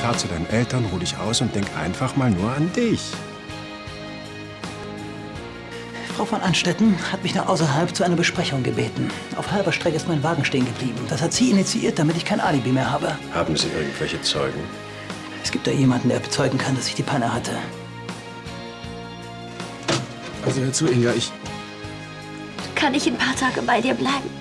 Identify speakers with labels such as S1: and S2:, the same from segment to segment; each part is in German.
S1: fahr zu deinen Eltern, ruh dich aus und denk einfach mal nur an dich.
S2: Frau von Anstetten hat mich nach außerhalb zu einer Besprechung gebeten. Auf halber Strecke ist mein Wagen stehen geblieben. Das hat sie initiiert, damit ich kein Alibi mehr habe.
S1: Haben Sie irgendwelche Zeugen?
S2: Es gibt da jemanden, der bezeugen kann, dass ich die Panne hatte.
S1: Also hör zu, Inga,
S3: Kann ich ein paar Tage bei dir bleiben?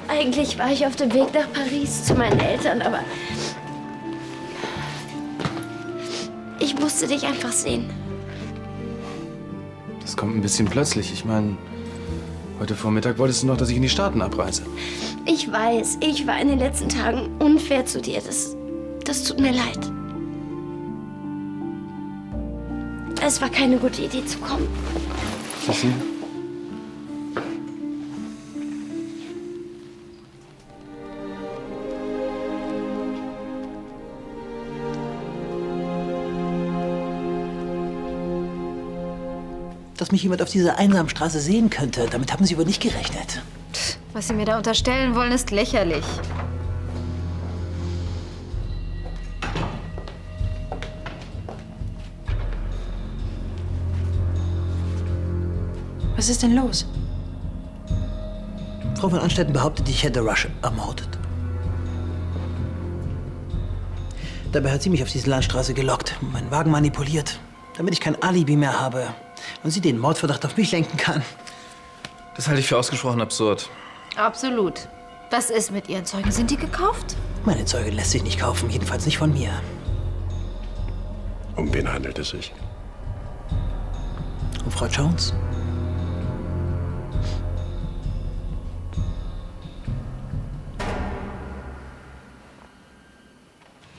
S3: Eigentlich war ich auf dem Weg nach Paris zu meinen Eltern, aber ich musste dich einfach sehen.
S4: Das kommt ein bisschen plötzlich. Ich meine, heute Vormittag wolltest du noch, dass ich in die Staaten abreise.
S3: Ich weiß, ich war in den letzten Tagen unfair zu dir. Das tut mir leid. Es war keine gute Idee zu kommen.
S4: Sissi?
S2: Dass mich jemand auf dieser einsamen Straße sehen könnte, damit haben Sie wohl nicht gerechnet.
S5: Was Sie mir da unterstellen wollen, ist lächerlich.
S6: Was ist denn los?
S2: Frau von Anstetten behauptet, ich hätte Rush ermordet. Dabei hat sie mich auf diese Landstraße gelockt, meinen Wagen manipuliert, damit ich kein Alibi mehr habe und sie den Mordverdacht auf mich lenken kann.
S4: Das halte ich für ausgesprochen absurd.
S5: Absolut. Was ist mit Ihren Zeugen? Sind die gekauft?
S2: Meine Zeugin lässt sich nicht kaufen, jedenfalls nicht von mir.
S1: Um wen handelt es sich?
S2: Und Frau Jones?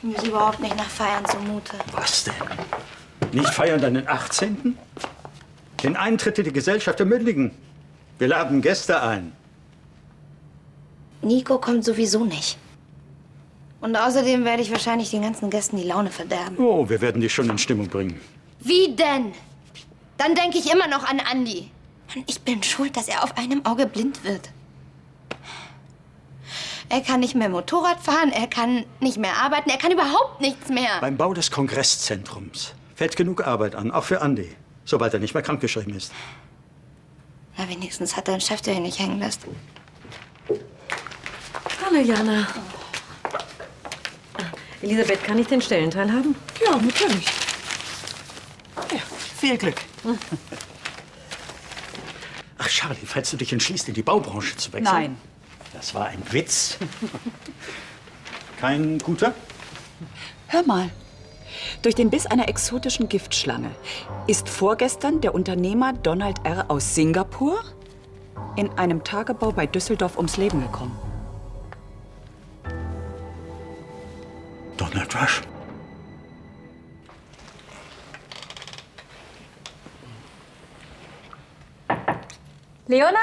S3: Mir ist überhaupt nicht nach Feiern zumute.
S7: Was denn? Nicht feiern deinen 18.? Den Eintritt in die Gesellschaft ermündigen. Wir laden Gäste ein.
S3: Nico kommt sowieso nicht. Und außerdem werde ich wahrscheinlich den ganzen Gästen die Laune verderben.
S7: Oh, wir werden dich schon in Stimmung bringen.
S3: Wie denn? Dann denke ich immer noch an Andi. Mann, ich bin schuld, dass er auf einem Auge blind wird. Er kann nicht mehr Motorrad fahren, er kann nicht mehr arbeiten, er kann überhaupt nichts mehr.
S7: Beim Bau des Kongresszentrums fällt genug Arbeit an, auch für Andi, sobald er nicht mehr krankgeschrieben ist.
S3: Na, wenigstens hat er einen Chef, der ihn nicht hängen lässt.
S6: Hallo, Jana. Elisabeth, kann ich den Stellenteil haben?
S2: Ja, natürlich. Ja, viel Glück.
S7: Ach, Charlie, falls du dich entschließt, in die Baubranche zu wechseln.
S6: Nein.
S7: Das war ein Witz. Kein guter?
S8: Hör mal. Durch den Biss einer exotischen Giftschlange ist vorgestern der Unternehmer Donald R. aus Singapur in einem Tagebau bei Düsseldorf ums Leben gekommen.
S7: Donald Rush.
S5: Leonard?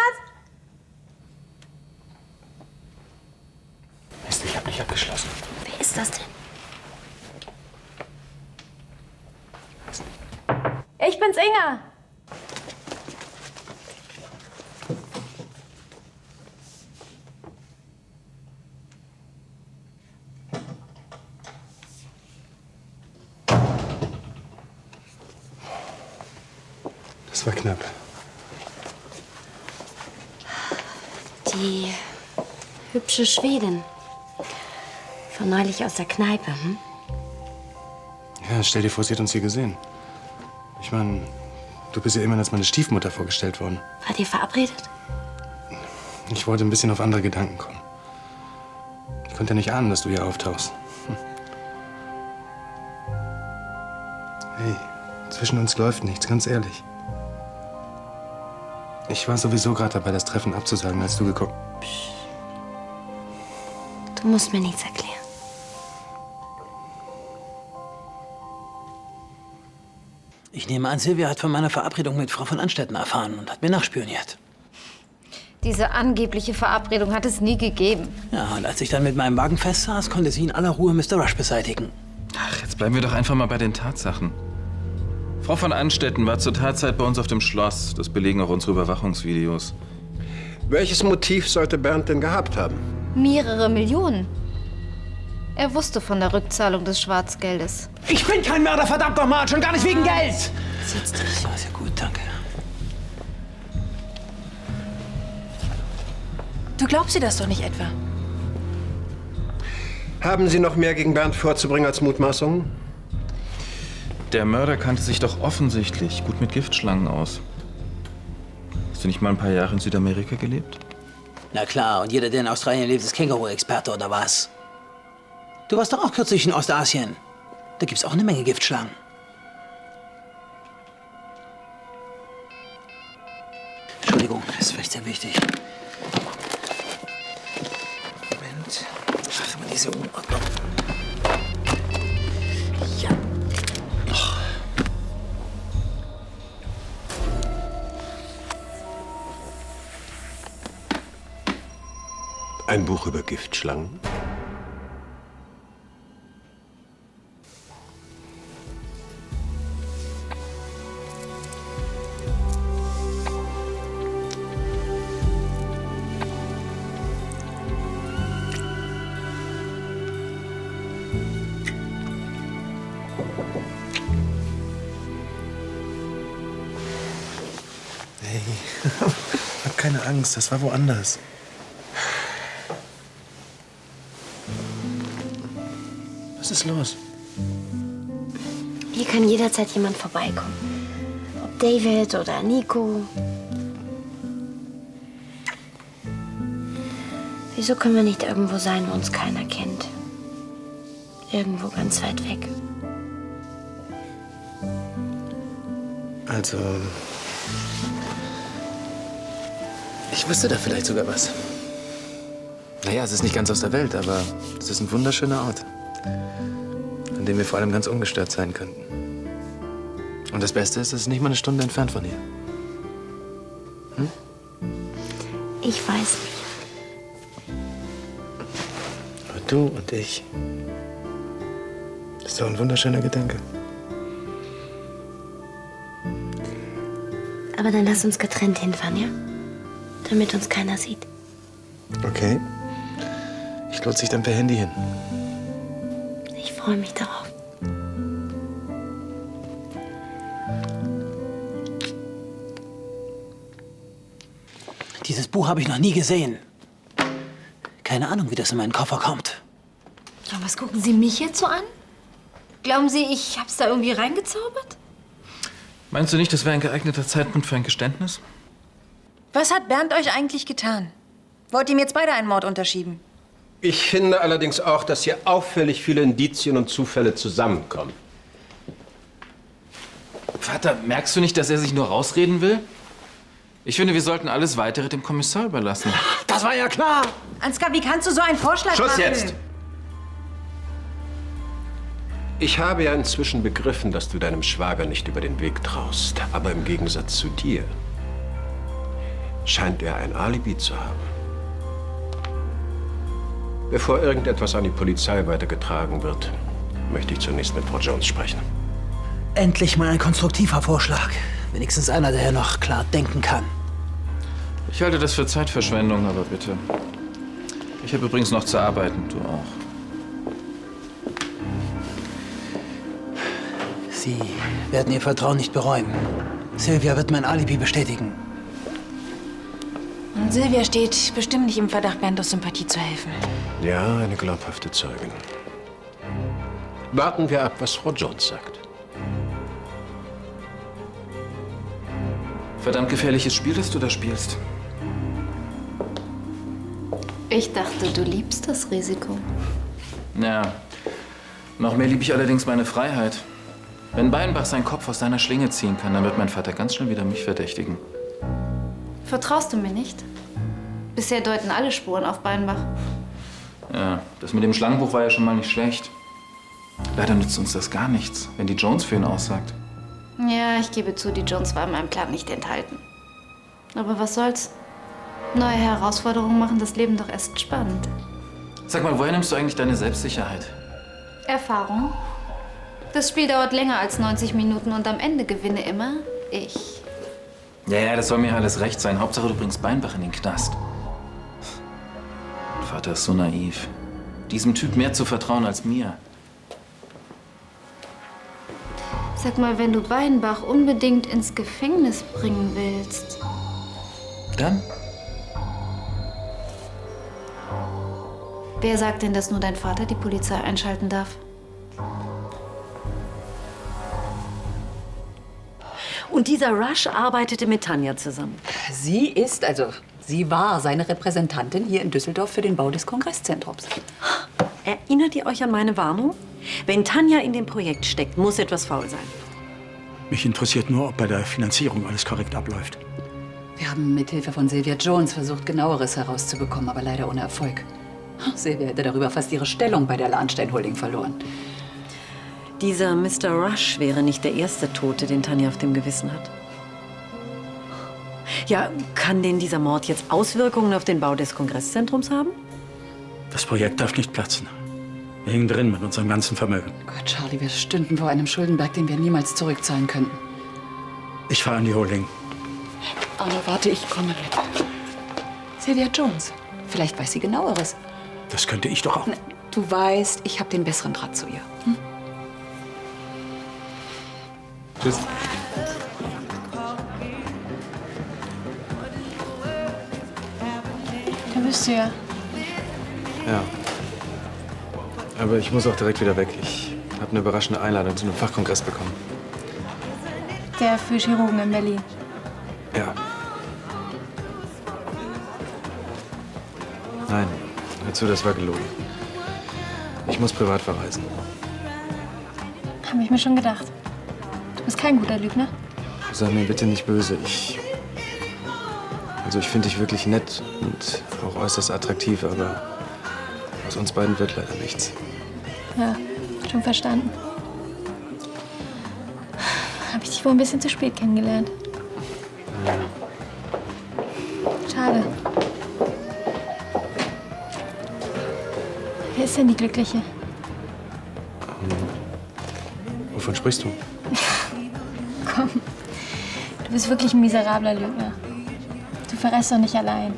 S1: Mist, ich hab nicht abgeschlossen.
S3: Wer ist das denn?
S5: Ich bin's, Inga.
S1: Das war knapp.
S3: Die hübsche Schwedin. Von neulich aus der Kneipe, hm?
S4: Ja, stell dir vor, sie hat uns hier gesehen. Ich meine, du bist ja immerhin als meine Stiefmutter vorgestellt worden.
S3: Wart ihr verabredet?
S4: Ich wollte ein bisschen auf andere Gedanken kommen. Ich konnte ja nicht ahnen, dass du hier auftauchst. Hey, zwischen uns läuft nichts, ganz ehrlich. Ich war sowieso gerade dabei, das Treffen abzusagen, als du gekommen...
S3: Du musst mir nichts erklären.
S2: Ich nehme an, Silvia hat von meiner Verabredung mit Frau von Anstetten erfahren und hat mir nachspioniert.
S5: Diese angebliche Verabredung hat es nie gegeben.
S2: Ja, und als ich dann mit meinem Wagen festsaß, konnte sie in aller Ruhe Mr. Rush beseitigen.
S9: Ach, jetzt bleiben wir doch einfach mal bei den Tatsachen. Frau von Anstetten war zur Tatzeit bei uns auf dem Schloss. Das belegen auch unsere Überwachungsvideos.
S1: Welches Motiv sollte Bernd denn gehabt haben?
S5: Mehrere Millionen. Er wusste von der Rückzahlung des Schwarzgeldes.
S2: Ich bin kein Mörder, verdammt nochmal, schon gar nicht wegen Geld! Setz dich. Ja, sehr gut, danke.
S6: Du glaubst ihr das doch nicht etwa?
S1: Haben Sie noch mehr gegen Bernd vorzubringen als Mutmaßungen?
S9: Der Mörder kannte sich doch offensichtlich gut mit Giftschlangen aus. Hast du nicht mal ein paar Jahre in Südamerika gelebt?
S2: Na klar, und jeder, der in Australien lebt, ist Känguru-Experte, oder was? Du warst doch auch kürzlich in Ostasien. Da gibt's auch eine Menge Giftschlangen. Entschuldigung, das ist vielleicht sehr wichtig. Moment. Ach, aber diese Unordnung. Ja.
S1: Ein Buch über Giftschlangen?
S4: Hey, hab keine Angst, das war woanders. Was ist los?
S3: Hier kann jederzeit jemand vorbeikommen. Ob David oder Nico. Wieso können wir nicht irgendwo sein, wo uns keiner kennt? Irgendwo ganz weit weg.
S4: Also... Ich wüsste da vielleicht sogar was. Naja, es ist nicht ganz aus der Welt, aber es ist ein wunderschöner Ort, an dem wir vor allem ganz ungestört sein könnten. Und das Beste ist, es ist nicht mal eine Stunde entfernt von hier. Hm?
S3: Ich weiß nicht.
S4: Aber du und ich. Das ist doch ein wunderschöner Gedanke.
S3: Aber dann lass uns getrennt hinfahren, ja? Damit uns keiner sieht.
S4: Okay. Ich lotse dich dann per Handy hin.
S3: Ich freue mich darauf.
S2: Dieses Buch habe ich noch nie gesehen. Keine Ahnung, wie das in meinen Koffer kommt.
S5: Ja, was gucken Sie mich jetzt so an? Glauben Sie, ich hab's da irgendwie reingezaubert?
S9: Meinst du nicht, das wäre ein geeigneter Zeitpunkt für ein Geständnis?
S6: Was hat Bernd euch eigentlich getan? Wollt ihr ihm jetzt beide einen Mord unterschieben?
S1: Ich finde allerdings auch, dass hier auffällig viele Indizien und Zufälle zusammenkommen.
S9: Vater, merkst du nicht, dass er sich nur rausreden will? Ich finde, wir sollten alles Weitere dem Kommissar überlassen.
S2: Das war ja klar!
S6: Ansgar, wie kannst du so einen Vorschlag
S1: Schluss
S6: machen?
S1: jetzt! Ich habe ja inzwischen begriffen, dass du deinem Schwager nicht über den Weg traust. Aber im Gegensatz zu dir scheint er ein Alibi zu haben. Bevor irgendetwas an die Polizei weitergetragen wird, möchte ich zunächst mit Frau Jones sprechen.
S2: Endlich mal ein konstruktiver Vorschlag. Wenigstens einer, der noch klar denken kann.
S9: Ich halte das für Zeitverschwendung, aber bitte. Ich habe übrigens noch zu arbeiten, du auch.
S2: Sie werden Ihr Vertrauen nicht bereuen. Silvia wird mein Alibi bestätigen.
S6: Und Silvia steht bestimmt nicht im Verdacht, Bernd aus Sympathie zu helfen.
S1: Ja, eine glaubhafte Zeugin. Warten wir ab, was Frau Jones sagt.
S9: Verdammt gefährliches Spiel, das du da spielst.
S5: Ich dachte, du liebst das Risiko.
S9: Ja, noch mehr liebe ich allerdings meine Freiheit. Wenn Beinbach seinen Kopf aus deiner Schlinge ziehen kann, dann wird mein Vater ganz schnell wieder mich verdächtigen.
S5: Vertraust du mir nicht? Bisher deuten alle Spuren auf Beinbach.
S9: Ja, das mit dem Schlangenbuch war ja schon mal nicht schlecht. Leider nützt uns das gar nichts, wenn die Jones für ihn aussagt.
S5: Ja, ich gebe zu, die Jones war in meinem Plan nicht enthalten. Aber was soll's? Neue Herausforderungen machen das Leben doch erst spannend.
S9: Sag mal, woher nimmst du eigentlich deine Selbstsicherheit?
S5: Erfahrung. Das Spiel dauert länger als 90 Minuten und am Ende gewinne immer ich.
S9: Ja, das soll mir alles recht sein. Hauptsache, du bringst Beinbach in den Knast. Mein Vater ist so naiv. Diesem Typ mehr zu vertrauen als mir.
S5: Sag mal, wenn du Beinbach unbedingt ins Gefängnis bringen willst.
S9: Dann?
S5: Wer sagt denn, dass nur dein Vater die Polizei einschalten darf?
S10: Und dieser Rush arbeitete mit Tanja zusammen.
S8: Sie war seine Repräsentantin hier in Düsseldorf für den Bau des Kongresszentrums.
S10: Erinnert ihr euch an meine Warnung? Wenn Tanja in dem Projekt steckt, muss etwas faul sein.
S7: Mich interessiert nur, ob bei der Finanzierung alles korrekt abläuft.
S8: Wir haben mithilfe von Sylvia Jones versucht, Genaueres herauszubekommen, aber leider ohne Erfolg. Sylvia hätte darüber fast ihre Stellung bei der Lahnstein Holding verloren.
S10: Dieser Mr. Rush wäre nicht der erste Tote, den Tanja auf dem Gewissen hat. Ja, kann denn dieser Mord jetzt Auswirkungen auf den Bau des Kongresszentrums haben?
S7: Das Projekt darf nicht platzen. Wir hängen drin mit unserem ganzen Vermögen.
S8: Gott, Charlie, wir stünden vor einem Schuldenberg, den wir niemals zurückzahlen könnten.
S7: Ich fahre an die Holding.
S8: Arno, warte, ich komme mit. Sylvia Jones. Vielleicht weiß sie Genaueres.
S7: Das könnte ich doch auch.
S8: Du weißt, ich habe den besseren Draht zu ihr. Hm?
S4: Tschüss.
S5: Da bist du ja.
S4: Ja. Aber ich muss auch direkt wieder weg. Ich habe eine überraschende Einladung zu einem Fachkongress bekommen.
S5: Der für Chirurgen in Berlin.
S4: Ja. Nein, hör zu, das war gelogen. Ich muss privat verreisen.
S5: Habe ich mir schon gedacht. Du bist kein guter Lügner.
S4: Sei mir bitte nicht böse. Ich finde dich wirklich nett und auch äußerst attraktiv, aber aus uns beiden wird leider nichts.
S5: Ja, schon verstanden. Habe ich dich wohl ein bisschen zu spät kennengelernt. Schade. Wer ist denn die Glückliche?
S4: Wovon sprichst du?
S5: Komm, du bist wirklich ein miserabler Lügner. Du verrätst doch nicht allein.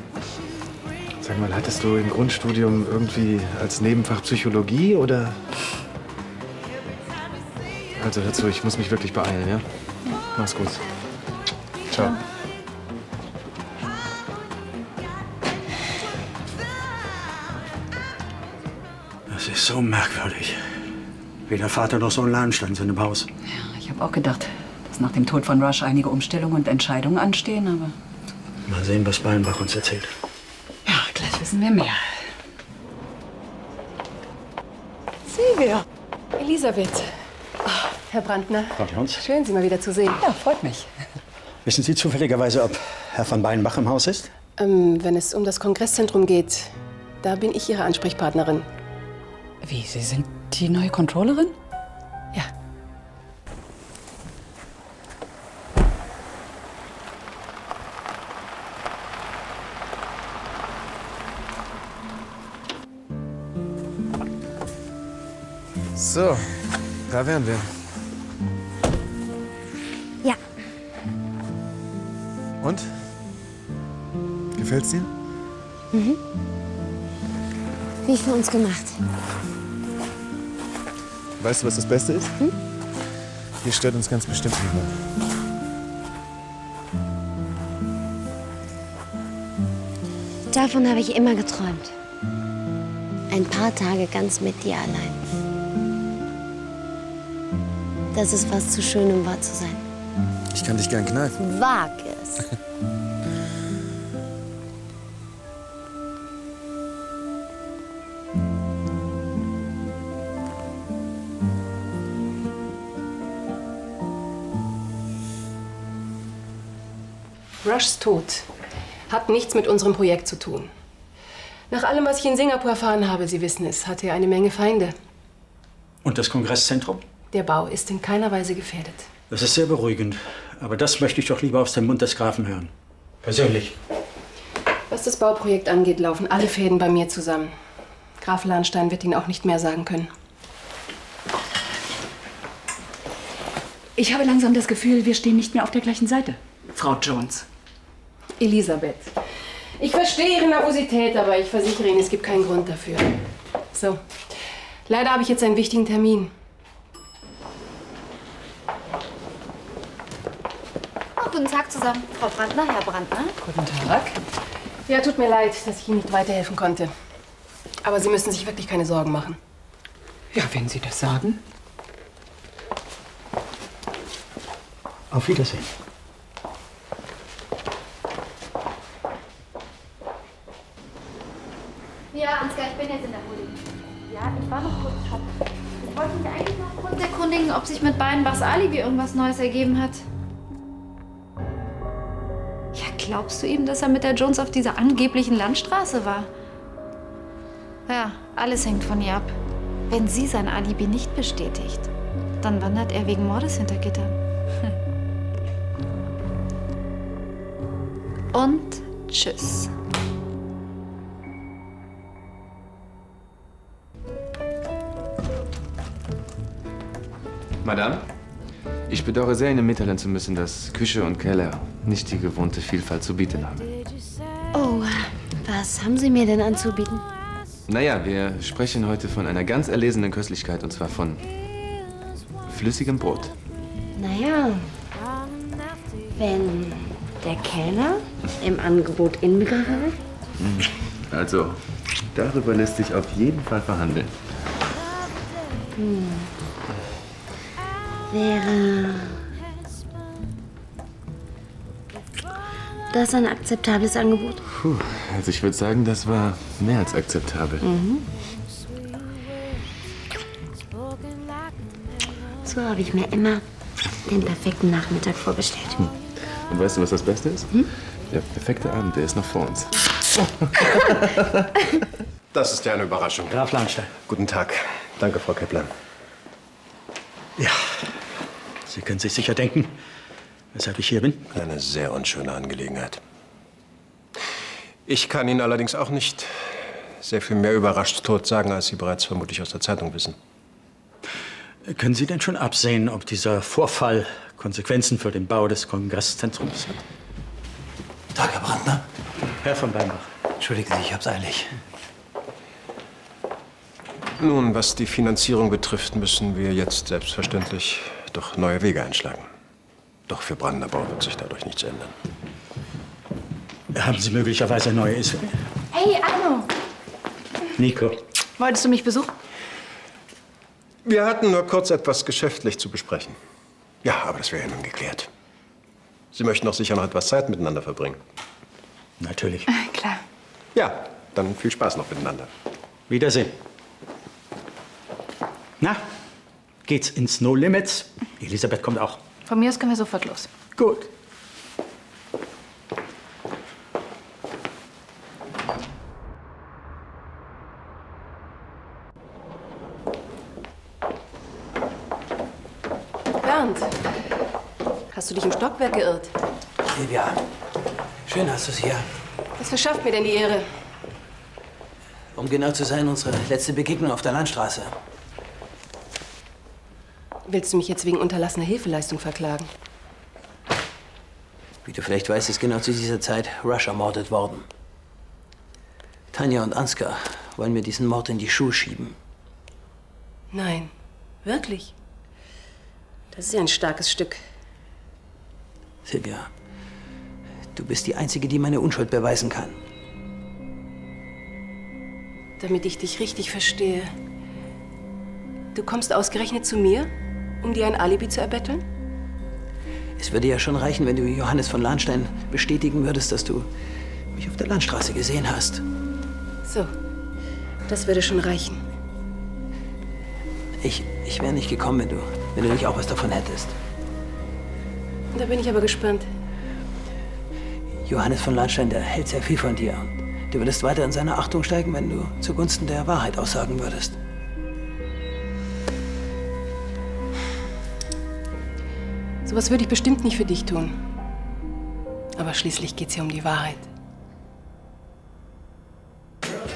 S4: Sag mal, hattest du im Grundstudium irgendwie als Nebenfach Psychologie oder? Also hör zu, ich muss mich wirklich beeilen, ja? Mach's gut. Ciao.
S7: Das ist so merkwürdig. Weder Vater noch Sohn Lahnstein sind im Haus.
S8: Ja, ich habe auch gedacht, dass nach dem Tod von Rush einige Umstellungen und Entscheidungen anstehen, aber...
S7: Mal sehen, was Beinbach uns erzählt.
S8: Ja, gleich wissen wir mehr.
S11: Silvia. Elisabeth. Herr Brandner.
S7: Frau Jones.
S11: Schön, Sie mal wieder zu sehen.
S8: Ja, freut mich.
S7: Wissen Sie zufälligerweise, ob Herr von Beinbach im Haus ist?
S11: Wenn es um das Kongresszentrum geht, da bin ich Ihre Ansprechpartnerin.
S8: Wie, Sie sind die neue Controllerin?
S11: Ja.
S4: So, da wären wir.
S3: Ja.
S4: Und? Gefällt's dir?
S3: Wie für uns gemacht.
S4: Weißt du, was das Beste ist? Hier stört uns ganz bestimmt niemand.
S3: Davon habe ich immer geträumt. Ein paar Tage ganz mit dir allein. Das ist fast zu schön, um wahr zu sein.
S4: Ich kann dich gern kneifen.
S3: Wag es.
S6: Rushs Tod
S11: Hat nichts mit unserem Projekt zu tun. Nach allem, was ich in Singapur erfahren habe, Sie wissen es, hat er eine Menge Feinde.
S7: Und das Kongresszentrum?
S11: Der Bau ist in keiner Weise gefährdet.
S7: Das ist sehr beruhigend. Aber das möchte ich doch lieber aus dem Mund des Grafen hören. Persönlich.
S11: Was das Bauprojekt angeht, laufen alle Fäden bei mir zusammen. Graf Lahnstein wird Ihnen auch nicht mehr sagen können.
S8: Ich habe langsam das Gefühl, wir stehen nicht mehr auf der gleichen Seite, Frau Jones.
S11: Elisabeth, ich verstehe Ihre Nervosität, aber ich versichere Ihnen, es gibt keinen Grund dafür. So, leider habe ich jetzt einen wichtigen Termin.
S5: Oh, guten Tag zusammen. Frau Brandner, Herr Brandner.
S11: Guten Tag. Ja, tut mir leid, dass ich Ihnen nicht weiterhelfen konnte. Aber Sie müssen sich wirklich keine Sorgen machen.
S8: Ja, wenn Sie das sagen.
S7: Auf Wiedersehen.
S5: Ja, Ansgar, ich bin jetzt in der Holding. Ja, ich war noch kurz shoppen. Ich wollte mich eigentlich noch kurz erkundigen, ob sich mit Beinbachs Alibi irgendwas Neues ergeben hat. Ja, glaubst du ihm, dass er mit der Jones auf dieser angeblichen Landstraße war? Ja, alles hängt von ihr ab. Wenn sie sein Alibi nicht bestätigt, dann wandert er wegen Mordes hinter Gittern. Und tschüss.
S4: Madame, ich bedauere sehr, Ihnen mitteilen zu müssen, dass Küche und Keller nicht die gewohnte Vielfalt zu bieten haben.
S3: Oh, was haben Sie mir denn anzubieten?
S4: Naja, wir sprechen heute von einer ganz erlesenen Köstlichkeit, und zwar von flüssigem Brot.
S3: Naja, wenn der Kellner im Angebot inbegriffen wird.
S4: Also, darüber lässt sich auf jeden Fall verhandeln.
S3: Wäre das ein akzeptables Angebot?
S4: Puh, also ich würde sagen, das war mehr als akzeptabel.
S3: So habe ich mir immer den perfekten Nachmittag vorgestellt.
S4: Und weißt du, was das Beste ist? Der perfekte Abend, der ist noch vor uns.
S1: Das ist ja eine Überraschung.
S7: Graf Lahnstein.
S1: Guten Tag. Danke, Frau Kepler.
S7: Ja, Sie können sich sicher denken, weshalb ich hier bin.
S1: Eine sehr unschöne Angelegenheit. Ich kann Ihnen allerdings auch nicht sehr viel mehr überrascht tot sagen, als Sie bereits vermutlich aus der Zeitung wissen.
S7: Können Sie denn schon absehen, ob dieser Vorfall Konsequenzen für den Bau des Kongresszentrums hat?
S2: Tag, Herr Brandner.
S7: Herr von Beinbach.
S2: Entschuldigen Sie, ich hab's eilig.
S1: Nun, was die Finanzierung betrifft, müssen wir jetzt selbstverständlich doch neue Wege einschlagen. Doch für Brandnerbau wird sich dadurch nichts ändern.
S7: Haben Sie möglicherweise neue Ideen?
S5: Hey, Arno!
S7: Nico.
S6: Wolltest du mich besuchen?
S1: Wir hatten nur kurz etwas geschäftlich zu besprechen. Ja, aber das wäre ja nun geklärt. Sie möchten doch sicher noch etwas Zeit miteinander verbringen.
S7: Natürlich.
S6: Klar.
S1: Ja, dann viel Spaß noch miteinander.
S7: Wiedersehen. Na, geht's ins No Limits? Elisabeth kommt auch.
S6: Von mir aus können wir sofort los.
S7: Gut.
S11: Bernd, hast du dich im Stockwerk geirrt?
S2: Silvia, schön hast du es hier.
S11: Was verschafft mir denn die Ehre?
S2: Um genau zu sein, unsere letzte Begegnung auf der Landstraße.
S11: Willst du mich jetzt wegen unterlassener Hilfeleistung verklagen?
S2: Wie du vielleicht weißt, ist genau zu dieser Zeit Rush ermordet worden. Tanja und Ansgar wollen mir diesen Mord in die Schuhe schieben.
S11: Nein, wirklich? Das ist ja ein starkes Stück.
S2: Silvia, du bist die Einzige, die meine Unschuld beweisen kann.
S11: Damit ich dich richtig verstehe. Du kommst ausgerechnet zu mir, um dir ein Alibi zu erbetteln?
S2: Es würde ja schon reichen, wenn du Johannes von Lahnstein bestätigen würdest, dass du mich auf der Landstraße gesehen hast.
S11: So, das würde schon reichen.
S2: Ich wäre nicht gekommen, wenn du nicht auch was davon hättest.
S11: Da bin ich aber gespannt.
S2: Johannes von Lahnstein, der hält sehr viel von dir. Du würdest weiter in seine Achtung steigen, wenn du zugunsten der Wahrheit aussagen würdest.
S11: Sowas würde ich bestimmt nicht für dich tun. Aber schließlich geht's hier um die Wahrheit.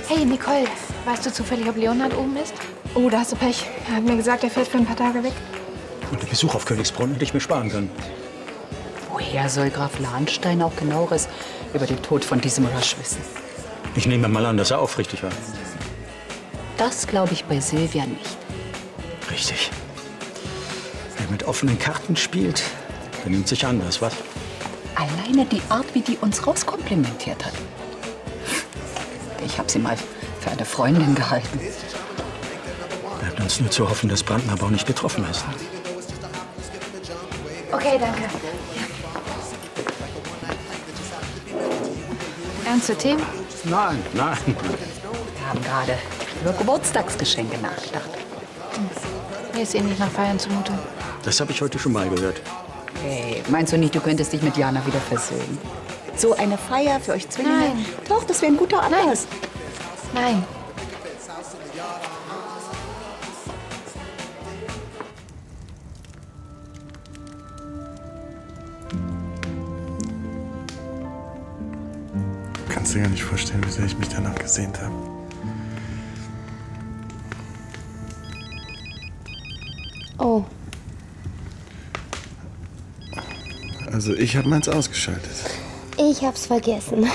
S5: Hey, Nicole, weißt du zufällig, ob Leonhard oben ist?
S12: Oh, da hast du Pech. Er hat mir gesagt, er fährt für ein paar Tage weg.
S7: Und den Besuch auf Königsbrunn hätte ich mir sparen können.
S8: Woher soll Graf Lahnstein auch genaueres über den Tod von diesem Rasch wissen?
S7: Ich nehme mal an, dass er aufrichtig war.
S8: Das glaube ich bei Silvia nicht.
S7: Richtig. Wer mit offenen Karten spielt, benimmt sich anders, was?
S8: Alleine die Art, wie die uns rauskomplimentiert hat. Ich habe sie mal für eine Freundin gehalten.
S7: Bleibt uns nur zu hoffen, dass Brandnerbau nicht betroffen ist.
S5: Okay, danke. Ernste Themen?
S7: Nein, nein.
S8: Wir haben gerade über Geburtstagsgeschenke nachgedacht.
S5: Mir ist nicht nach Feiern zumute.
S7: Das habe ich heute schon mal gehört.
S8: Hey, meinst du nicht, du könntest dich mit Jana wieder versöhnen? So eine Feier für euch Zwillinge?
S5: Nein.
S8: Doch, das wäre ein guter Anlass.
S5: Nein.
S13: Kannst dir gar nicht vorstellen, wie sehr ich mich danach gesehnt habe.
S3: Oh.
S13: Also ich habe meins ausgeschaltet.
S3: Ich hab's vergessen.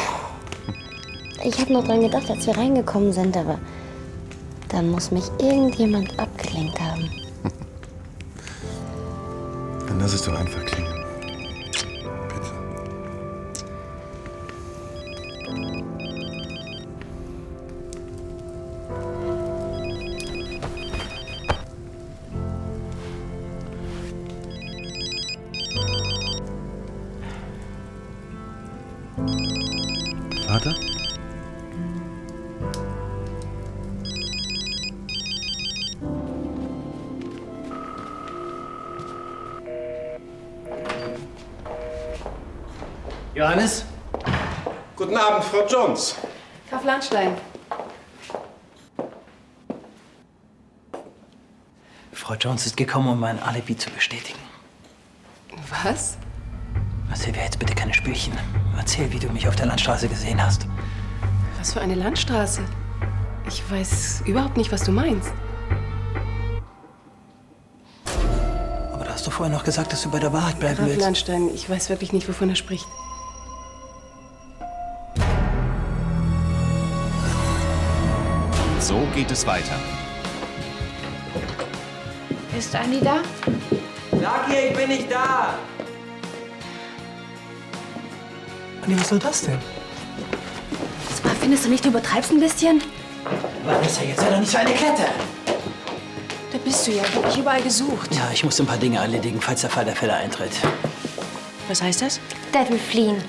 S3: Ich hab noch dran gedacht, als wir reingekommen sind, aber dann muss mich irgendjemand abgelenkt haben.
S13: Dann lass es doch einfach klingen. Bitte. Vater?
S1: Johannes? Guten Abend, Frau Jones.
S11: Graf Lahnstein.
S2: Frau Jones ist gekommen, um mein Alibi zu bestätigen.
S11: Was?
S2: Silvia, jetzt bitte keine Spielchen. Erzähl, wie du mich auf der Landstraße gesehen hast.
S11: Was für eine Landstraße? Ich weiß überhaupt nicht, was du meinst.
S2: Aber du hast doch vorher noch gesagt, dass du bei der Wahrheit bleiben
S11: Graf
S2: willst.
S11: Lahnstein, ich weiß wirklich nicht, wovon er spricht.
S14: So geht es weiter.
S5: Ist Andi da?
S2: Sag ihr, ich bin nicht da! Andi, was soll das denn?
S3: Findest du nicht, du übertreibst ein bisschen?
S2: Vanessa, jetzt sei doch nicht so eine Klette!
S11: Da bist du ja. Ich hab dich überall gesucht.
S2: Ja, ich muss ein paar Dinge erledigen, falls der Fall der Fälle eintritt.
S11: Was heißt das?
S3: Dad will fliehen.